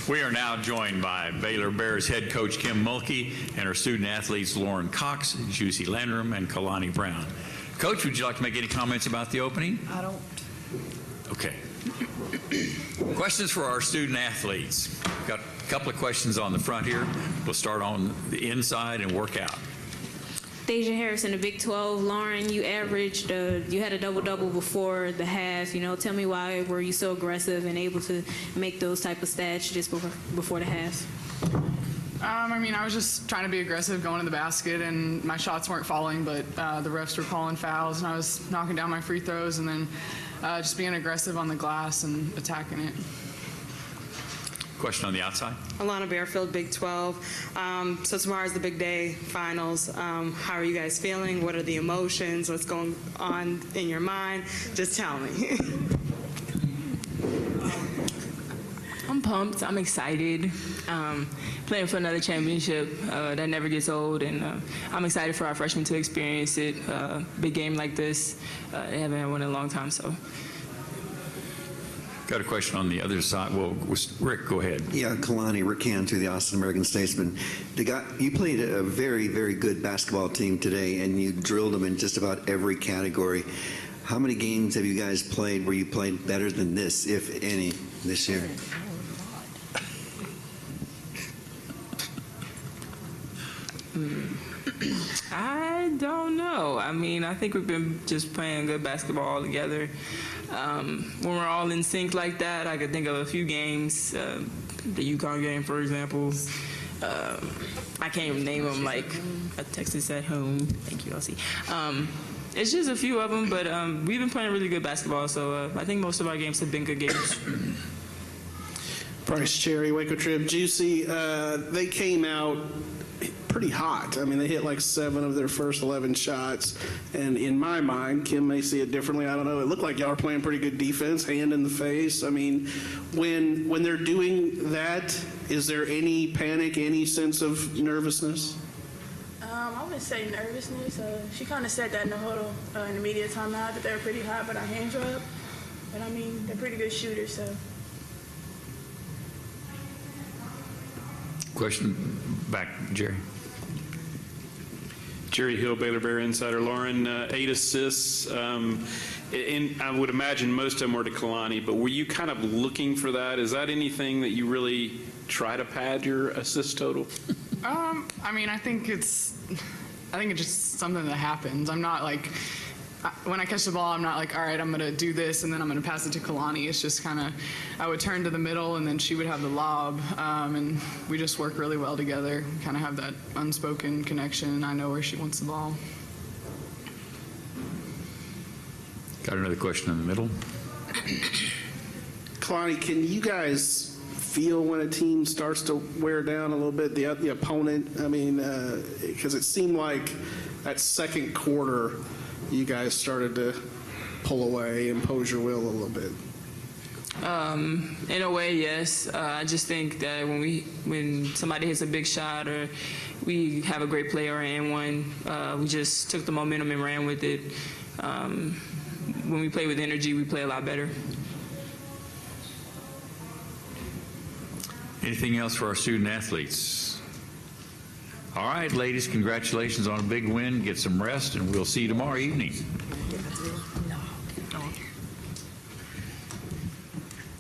We are now joined by Baylor Bears head coach Kim Mulkey and her student athletes Lauren Cox, Juicy Landrum, and Kalani Brown. Coach, would you like to make any comments about the opening? I don't. Okay. Questions for our student athletes. Got a couple of questions on the front here. We'll start on the inside and work out. Deja Harris in the Big 12. Lauren, you averaged, you had a double-double before the half. You know, tell me why were you so aggressive and able to make those type of stats just before the half? I mean, I was just trying to be aggressive going to the basket, and my shots weren't falling, but the refs were calling fouls, and I was knocking down my free throws, and then just being aggressive on the glass and attacking it. Question on the outside. Alana Bearfield, Big 12. So tomorrow's the big day, finals. How are you guys feeling? What are the emotions? What's going on in your mind? Just tell me. I'm pumped. I'm excited. Playing for another championship that never gets old, and I'm excited for our freshmen to experience it. Big game like this, they haven't had one in a long time, so. Got a question on the other side. Well, Rick, go ahead. Yeah, Kalani, Rick Can through the Austin American Statesman. You played a very, very good basketball team today, and you drilled them in just about every category. How many games have you guys played where you played better than this, if any, this year? I don't know. I mean, I think we've been just playing good basketball all together. When we're all in sync like that, I could think of a few games. The UConn game, for example. I can't even name them, like a Texas at home. Thank you, Elsie. It's just a few of them, but we've been playing really good basketball, so I think most of our games have been good games. Bryce Cherry, Waco Trib. Juicy, they came out pretty hot. I mean, they hit like 7 of their first 11 shots. And in my mind, Kim may see it differently, I don't know, it looked like y'all were playing pretty good defense, hand in the face. I mean, when they're doing that, is there any panic, any sense of nervousness? I wouldn't say nervousness. She kind of said that in the huddle in the media timeout that they were pretty hot, but our hands were up. But I mean, they're pretty good shooters, so. Question back, Jerry. Jerry Hill, Baylor Bear Insider. Lauren, 8 assists. And I would imagine most of them were to Kalani, but were you kind of looking for that? Is that anything that you really try to pad your assist total? I mean, I think it's just something that happens. I'm not like, when I catch the ball, I'm not like, all right, I'm going to do this and then I'm going to pass it to Kalani. It's just kind of, I would turn to the middle and then she would have the lob, and we just work really well together, kind of have that unspoken connection. I know where she wants the ball. Got another question in the middle. Kalani, can you guys feel when a team starts to wear down a little bit, the opponent? I mean, because it seemed like that second quarter, you guys started to pull away, impose your will a little bit. In a way, yes. I just think that when somebody hits a big shot or we have a great play or an one, we just took the momentum and ran with it. When we play with energy, we play a lot better. Anything else for our student athletes? All right, ladies, congratulations on a big win. Get some rest, and we'll see you tomorrow evening.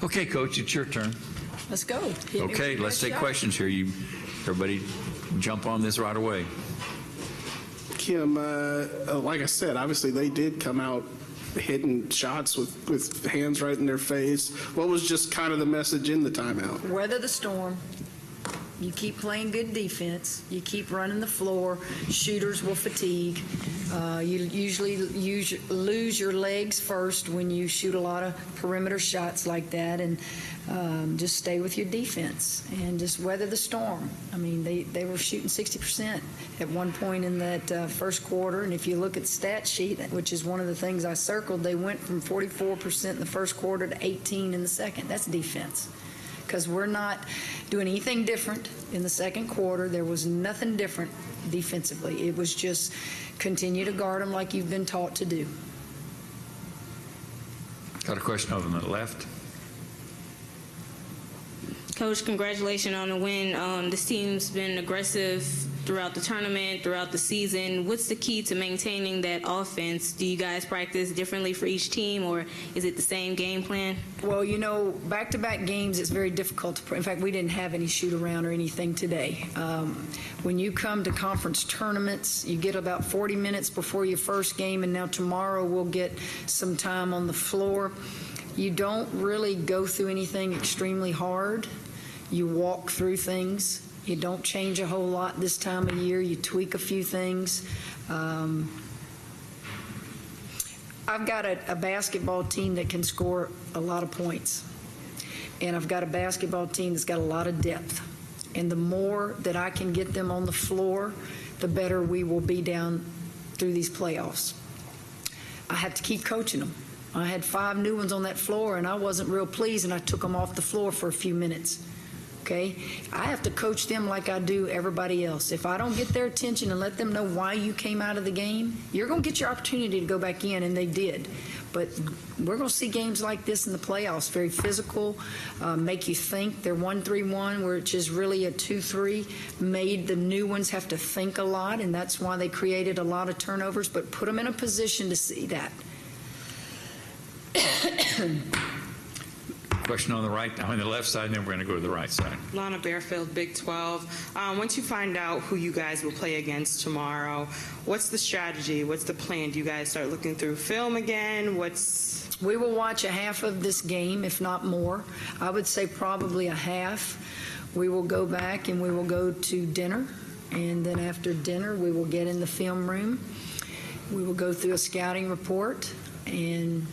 Okay, Coach, it's your turn. Let's go. Okay, let's take questions here. Everybody jump on this right away. Kim, like I said, obviously they did come out hitting shots with hands right in their face. What was just kind of the message in the timeout? Weather the storm. You keep playing good defense. You keep running the floor. Shooters will fatigue. You usually lose your legs first when you shoot a lot of perimeter shots like that, and just stay with your defense and just weather the storm. I mean, they were shooting 60% at one point in that first quarter, and if you look at the stat sheet, which is one of the things I circled, they went from 44% in the first quarter to 18% in the second. That's defense. Because we're not doing anything different in the second quarter. There was nothing different defensively. It was just continue to guard them like you've been taught to do. Got a question over on the left. Coach, congratulations on the win. This team's been aggressive throughout the tournament, throughout the season. What's the key to maintaining that offense? Do you guys practice differently for each team, or is it the same game plan? Well, back-to-back games, it's very difficult. In fact, we didn't have any shoot-around or anything today. When you come to conference tournaments, you get about 40 minutes before your first game, and now tomorrow we'll get some time on the floor. You don't really go through anything extremely hard. You walk through things. You don't change a whole lot this time of year. You tweak a few things. I've got a basketball team that can score a lot of points. And I've got a basketball team that's got a lot of depth. And the more that I can get them on the floor, the better we will be down through these playoffs. I have to keep coaching them. I had 5 new ones on that floor, and I wasn't real pleased, and I took them off the floor for a few minutes. Okay? I have to coach them like I do everybody else. If I don't get their attention and let them know why you came out of the game, you're going to get your opportunity to go back in, and they did. But we're going to see games like this in the playoffs, very physical, make you think. They're 1-3-1, which is really a 2-3, made the new ones have to think a lot, and that's why they created a lot of turnovers, but put them in a position to see that. Question on the left side, and then we're going to go to the right side. Lana Bearfield, Big 12. Once you find out who you guys will play against tomorrow, what's the strategy? What's the plan? Do you guys start looking through film again? We will watch a half of this game, if not more. I would say probably a half. We will go back and we will go to dinner, and then after dinner we will get in the film room. We will go through a scouting report and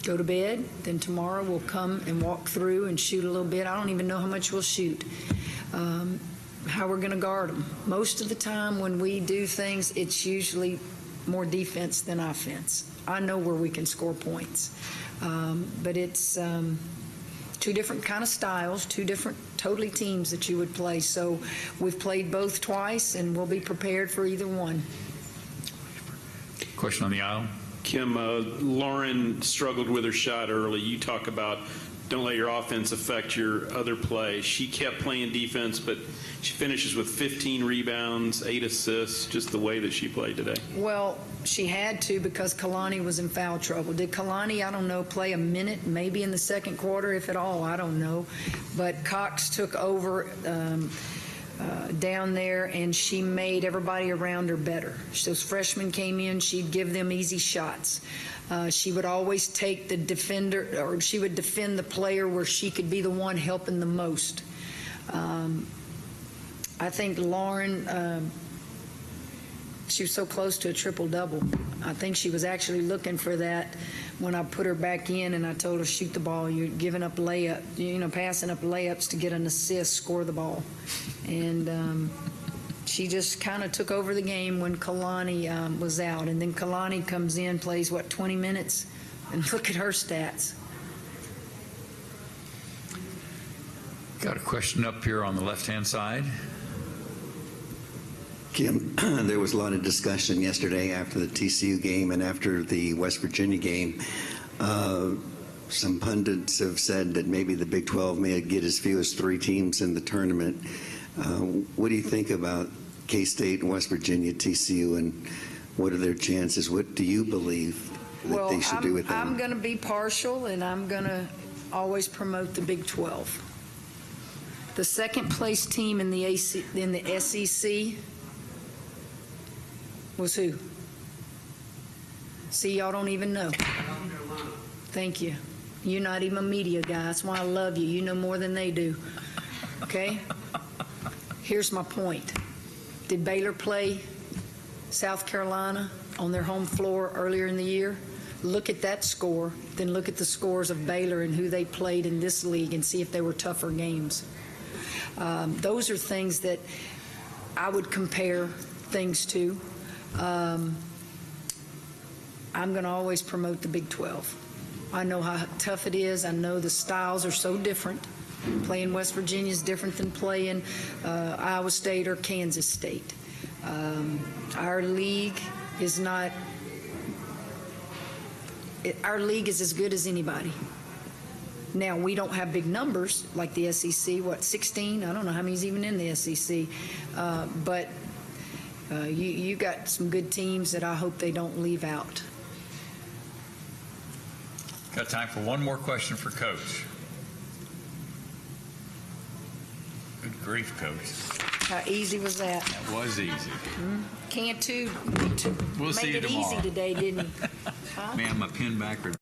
go to bed. Then tomorrow we'll come and walk through and shoot a little bit. I don't even know how much we'll shoot, how we're going to guard them. Most of the time when we do things, it's usually more defense than offense. I know where we can score points, but it's 2 different kind of styles, 2 different totally teams that you would play. So we've played both twice, and we'll be prepared for either one. Question on the aisle. Kim, Lauren struggled with her shot early. You talk about don't let your offense affect your other play. She kept playing defense, but she finishes with 15 rebounds, 8 assists, just the way that she played today. Well, she had to because Kalani was in foul trouble. Did Kalani, I don't know, play a minute, maybe in the second quarter, if at all? I don't know. But Cox took over down there, and she made everybody around her better. Those freshmen came in, she'd give them easy shots. She would always take the defender, or she would defend the player where she could be the one helping the most. I think Lauren, she was so close to a triple-double. I think she was actually looking for that when I put her back in, and I told her, shoot the ball. You're giving up passing up layups to get an assist, score the ball. And she just kind of took over the game when Kalani was out. And then Kalani comes in, plays, 20 minutes? And look at her stats. Got a question up here on the left-hand side. Kim, there was a lot of discussion yesterday after the TCU game and after the West Virginia game. Some pundits have said that maybe the Big 12 may get as few as 3 teams in the tournament. What do you think about K-State and West Virginia, TCU, and what are their chances? What do you believe that they should do with them? I'm going to be partial, and I'm going to always promote the Big 12. The second place team in the SEC was who? See, y'all don't even know. Thank you. You're not even a media guy. That's why I love you. You know more than they do. Okay? Here's my point. Did Baylor play South Carolina on their home floor earlier in the year? Look at that score, then look at the scores of Baylor and who they played in this league and see if they were tougher games. Those are things that I would compare things to. I'm going to always promote the Big 12. I know how tough it is. I know the styles are so different. Playing West Virginia is different than playing Iowa State or Kansas State. Our league is not – our league is as good as anybody. Now, we don't have big numbers like the SEC, 16? I don't know how many's even in the SEC. But you got some good teams that I hope they don't leave out. Got time for one more question for Coach. Good grief, Coach. How easy was that? That was easy. Cantu We'll see made you it easy tomorrow. today, didn't he? Huh? Man, my pen backwards.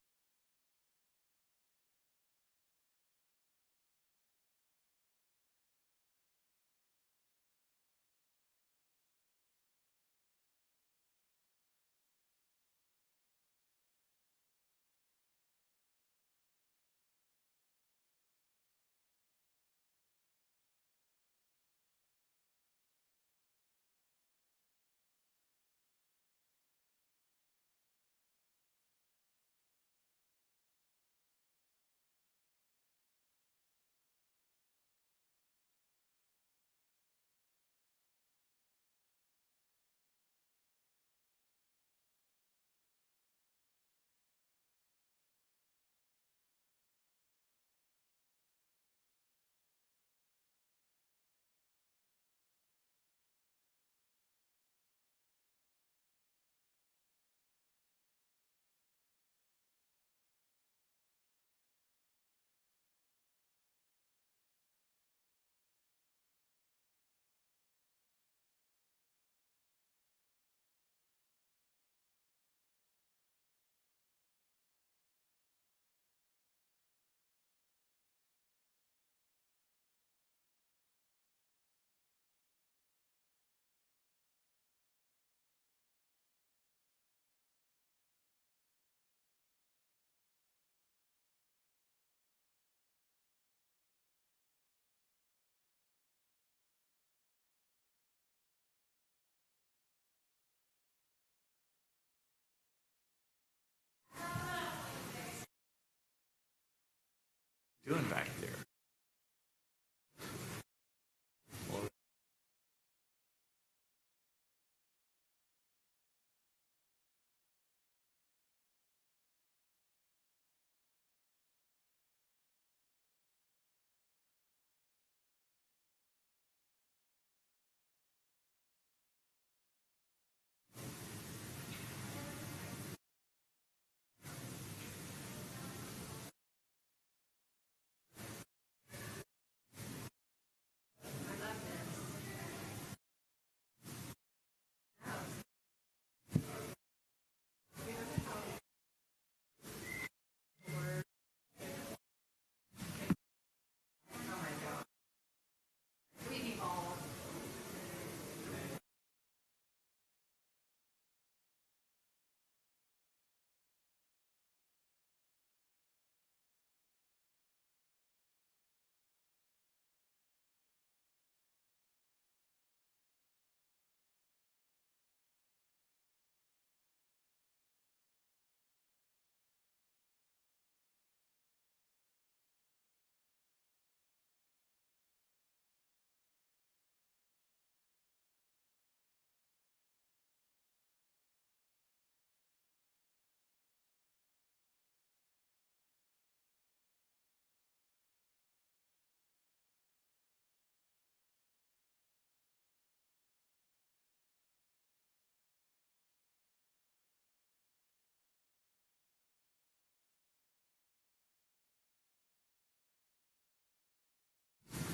Doing back there?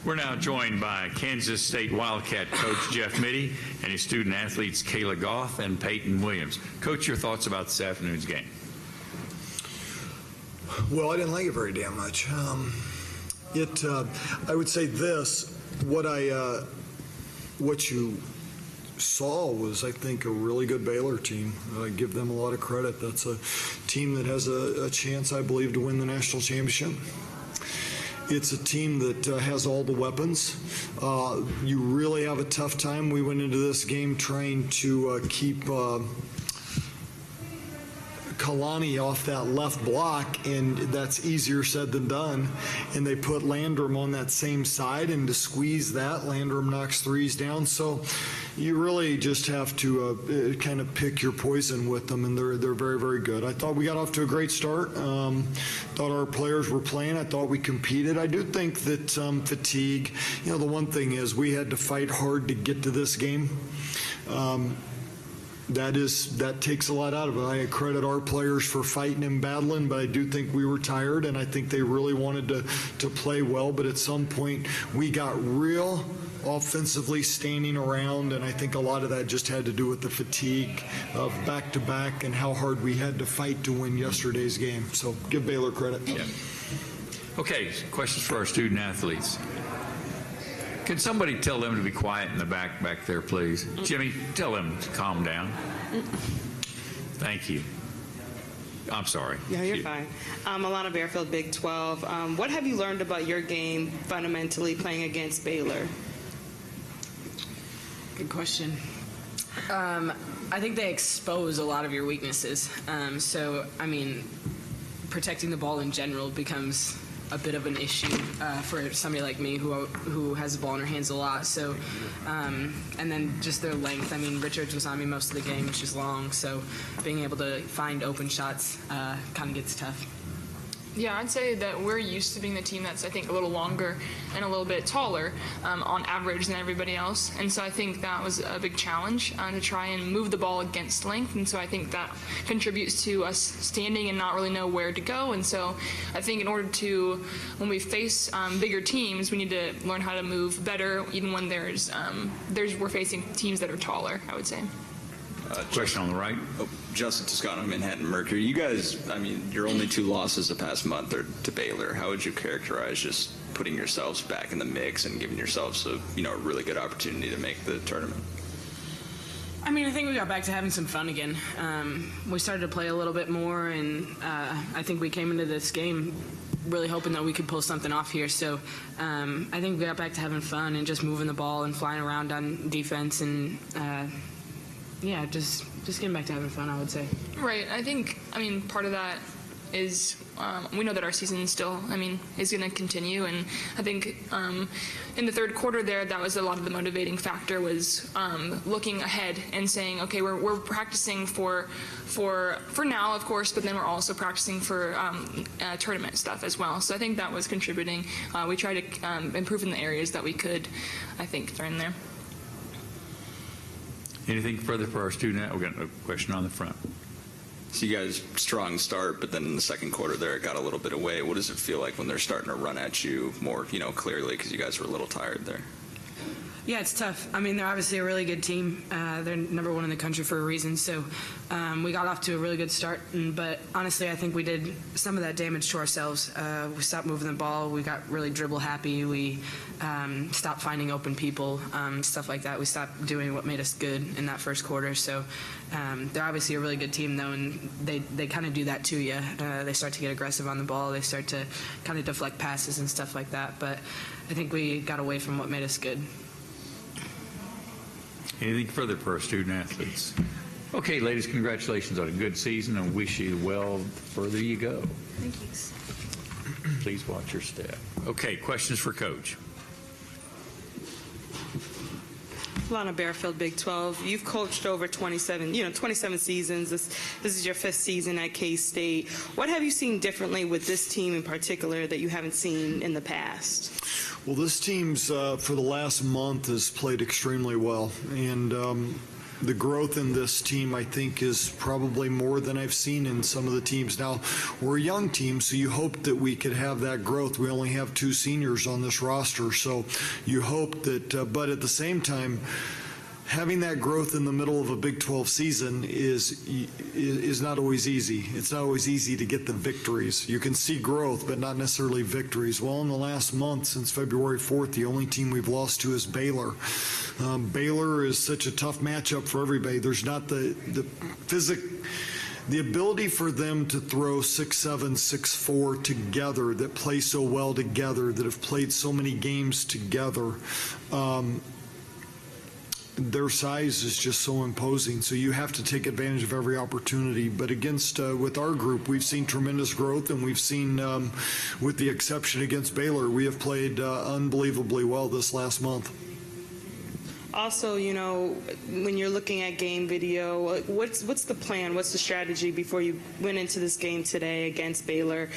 We're now joined by Kansas State Wildcat coach Jeff Mitty and his student athletes Kayla Goff and Peyton Williams. Coach, your thoughts about this afternoon's game? Well, I didn't like it very damn much. I would say this: what you saw was, I think, a really good Baylor team. I give them a lot of credit. That's a team that has a chance, I believe, to win the national championship. It's a team that has all the weapons. You really have a tough time. We went into this game trying to keep Kalani off that left block, and that's easier said than done. And they put Landrum on that same side, and to squeeze that, Landrum knocks threes down. So you really just have to kind of pick your poison with them, and they're very, very good. I thought we got off to a great start. Thought our players were playing. I thought we competed. I do think that fatigue, the one thing is we had to fight hard to get to this game. That takes a lot out of it. I credit our players for fighting and battling, but I do think we were tired, and I think they really wanted to play well. But at some point, we got real offensively standing around, and I think a lot of that just had to do with the fatigue of back-to-back and how hard we had to fight to win yesterday's game. So give Baylor credit. Yeah. Okay, questions for our student athletes. Can somebody tell them to be quiet in the back there, please? Jimmy, tell them to calm down. Thank you. I'm sorry. Yeah, you're fine. Alana Bearfield, Big 12. What have you learned about your game fundamentally playing against Baylor? Good question. I think they expose a lot of your weaknesses. So, I mean, protecting the ball in general becomes a bit of an issue for somebody like me who has the ball in her hands a lot. So, and then just their length. I mean, Richards was on me most of the game, which is long. So, being able to find open shots kind of gets tough. Yeah, I'd say that we're used to being the team that's, I think, a little longer and a little bit taller on average than everybody else. And so I think that was a big challenge to try and move the ball against length. And so I think that contributes to us standing and not really know where to go. And so I think in order to, when we face bigger teams, we need to learn how to move better, even when we're facing teams that are taller, I would say. Question on the right. Justin Toscano, Manhattan Mercury. You guys, I mean, your only two losses the past month are to Baylor. How would you characterize just putting yourselves back in the mix and giving yourselves a really good opportunity to make the tournament? I mean, I think we got back to having some fun again. We started to play a little bit more, and I think we came into this game really hoping that we could pull something off here. So I think we got back to having fun and just moving the ball and flying around on defense and yeah, just getting back to having fun, I would say. Right. I think, part of that is we know that our season still, is going to continue. And I think in the third quarter there, that was a lot of the motivating factor was looking ahead and saying, okay, we're practicing for now, of course, but then we're also practicing for tournament stuff as well. So I think that was contributing. We tried to improve in the areas that we could, I think, during there. Anything further for our student? We've got a question on the front. So you guys, strong start, but then in the second quarter there, it got a little bit away. What does it feel like when they're starting to run at you more, clearly, because you guys were a little tired there? Yeah, it's tough. I mean, they're obviously a really good team. They're number one in the country for a reason. So we got off to a really good start. But honestly, I think we did some of that damage to ourselves. We stopped moving the ball. We got really dribble happy. We stopped finding open people, stuff like that. We stopped doing what made us good in that first quarter. So they're obviously a really good team, though, and they kind of do that to you. They start to get aggressive on the ball. They start to kind of deflect passes and stuff like that. But I think we got away from what made us good. Anything further for our student athletes? Okay, ladies, congratulations on a good season and wish you well the further you go. Thank you. Please watch your step. Okay, questions for Coach. Alana Bearfield, Big 12. You've coached over 27 seasons. This is your fifth season at K-State. What have you seen differently with this team in particular that you haven't seen in the past? Well, this team's for the last month has played extremely well, and the growth in this team, I think, is probably more than I've seen in some of the teams. Now, we're a young team, so you hope that we could have that growth. We only have 2 seniors on this roster, so you hope that, but at the same time, having that growth in the middle of a Big 12 season is not always easy. It's not always easy to get the victories. You can see growth, but not necessarily victories. Well, in the last month, since February 4th, the only team we've lost to is Baylor. Baylor is such a tough matchup for everybody. There's not the ability for them to throw 6'7", 6'4" together, that play so well together, that have played so many games together. their size is just so imposing, so you have to take advantage of every opportunity. But against, with our group, we've seen tremendous growth, and we've seen, with the exception against Baylor, we have played unbelievably well this last month. Also, you know, when you're looking at game video, what's the plan? What's the strategy before you went into this game today against Baylor?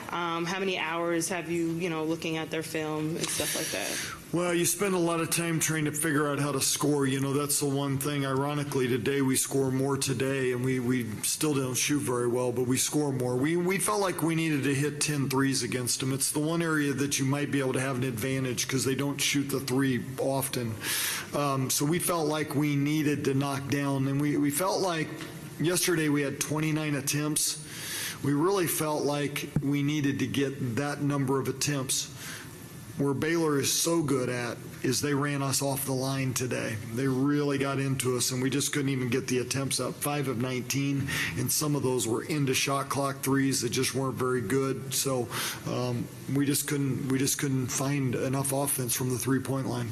How many hours have you, looking at their film and stuff like that? Well, you spend a lot of time trying to figure out how to score. That's the one thing. Ironically, today we score more today, and we still don't shoot very well, but we score more. We felt like we needed to hit 10 threes against them. It's the one area that you might be able to have an advantage because they don't shoot the three often. So we felt like we needed to knock down, and we felt like yesterday we had 29 attempts. We really felt like we needed to get that number of attempts. Where Baylor is so good at is they ran us off the line today. They really got into us, and we just couldn't even get the attempts up. 5 of 19, and some of those were into shot clock threes that just weren't very good. So we just couldn't find enough offense from the three-point line.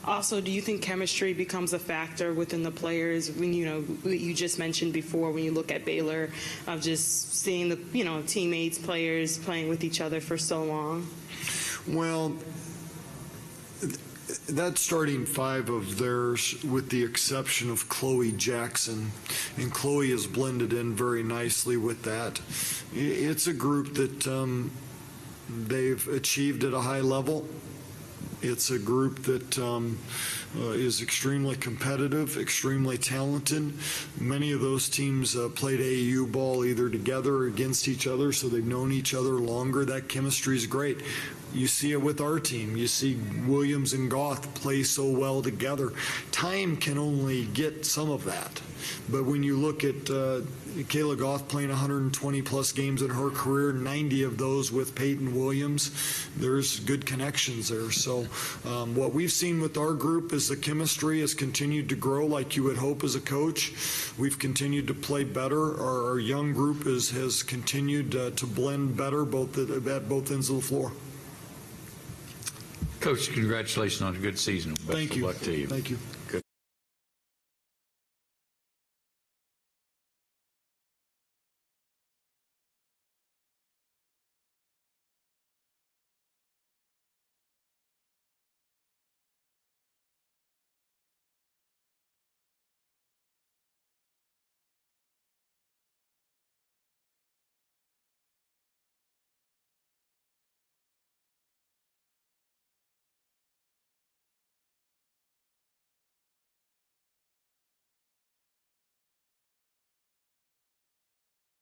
Also, do you think chemistry becomes a factor within the players? When you just mentioned before, when you look at Baylor, of just seeing the teammates, players playing with each other for so long. Well, that starting five of theirs, with the exception of Chloe Jackson, and Chloe is blended in very nicely with that. It's a group that they've achieved at a high level. It's a group that is extremely competitive, extremely talented. Many of those teams played AAU ball either together or against each other, so they've known each other longer. That chemistry is great. You see it with our team. You see Williams and Goth play so well together. Time can only get some of that. But when you look at Kayla Goth playing 120-plus games in her career, 90 of those with Peyton Williams, there's good connections there. So what we've seen with our group is the chemistry has continued to grow like you would hope as a coach. We've continued to play better. Our young group has continued to blend better at both ends of the floor. Coach, congratulations on a good season. Best Thank of you. luck to you. Thank you.